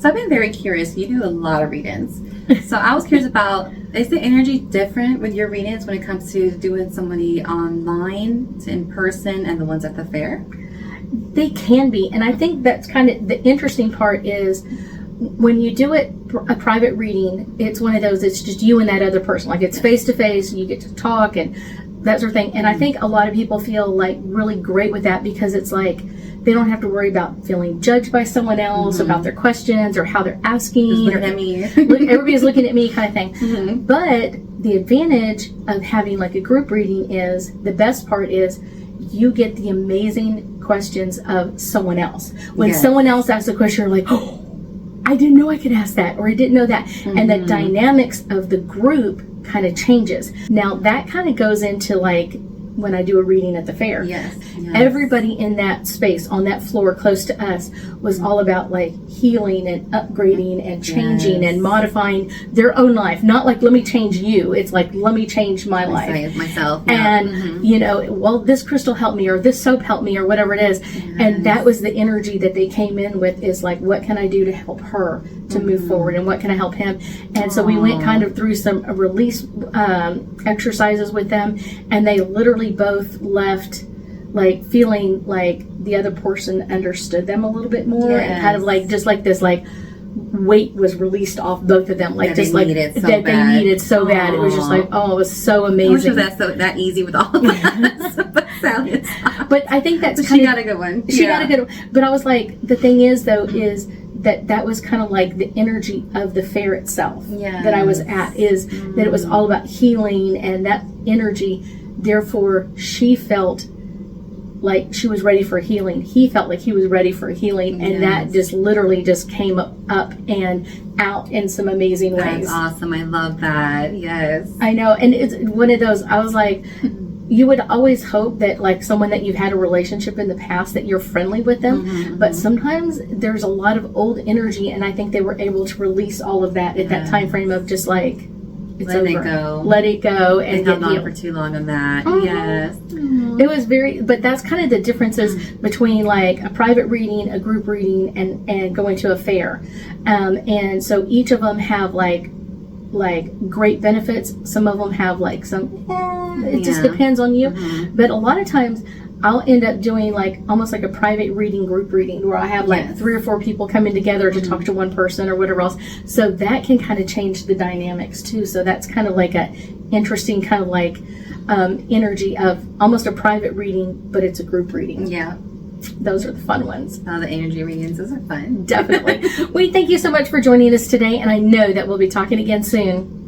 So I've been very curious. You do a lot of readings. So I was curious about, is the energy different with your readings when it comes to doing somebody online to in person and the ones at the fair? They can be. And I think that's kind of the interesting part is when you do it, a private reading, it's one of those, it's just you and that other person. Like it's face to face, you get to talk and that sort of thing. And I think a lot of people feel like really great with that because it's like they don't have to worry about feeling judged by someone else about their questions or how they're asking. Who's looking at me? Everybody's looking at me kind of thing. But the advantage of having like a group reading is, the best part is you get the amazing questions of someone else. When someone else asks a question, you're like, oh, I didn't know I could ask that, or I didn't know that. And the dynamics of the group kind of changes. Now that kind of goes into like when I do a reading at the fair. Yes. Everybody in that space on that floor close to us was all about like healing and upgrading and changing and modifying their own life. Not like, let me change you. It's like, let me change my life. Myself. And, you know, well, this crystal helped me or this soap helped me or whatever it is. And that was the energy that they came in with, is like, what can I do to help her to move forward, and what can I help him? And so we went kind of through some release exercises with them, and they literally both left like feeling like the other person understood them a little bit more, and kind of like just like this like weight was released off both of them, like that just they like needed so that bad. they needed so bad. It was just like, oh, it was so amazing. I wish it was that easy with all of us. But I think that's she got a good one. She got a good one. But I was like, the thing is though, is that was kind of like the energy of the fair itself that I was at, is that it was all about healing and that energy. Therefore, she felt like she was ready for healing. He felt like he was ready for healing, and that just literally just came up and out in some amazing ways. That's awesome. I love that. Yes. I know. And it's one of those, I was like, you would always hope that like someone that you've had a relationship in the past, that you're friendly with them, but sometimes there's a lot of old energy, and I think they were able to release all of that at that time frame of just like, it's let over. it go. Let it go. And held on for too long on that. Yes. It was but that's kind of the differences between like a private reading, a group reading, and going to a fair. And so each of them have like great benefits. Some of them have like some, it just depends on you. But a lot of times I'll end up doing like almost like a private reading, group reading, where I have like 3 or 4 people coming together to talk to one person or whatever else. So that can kind of change the dynamics too. So that's kind of like a interesting kind of like energy of almost a private reading, but it's a group reading. Yeah. Those are the fun ones. Oh, the energy readings, those are fun. Definitely. We thank you so much for joining us today, and I know that we'll be talking again soon.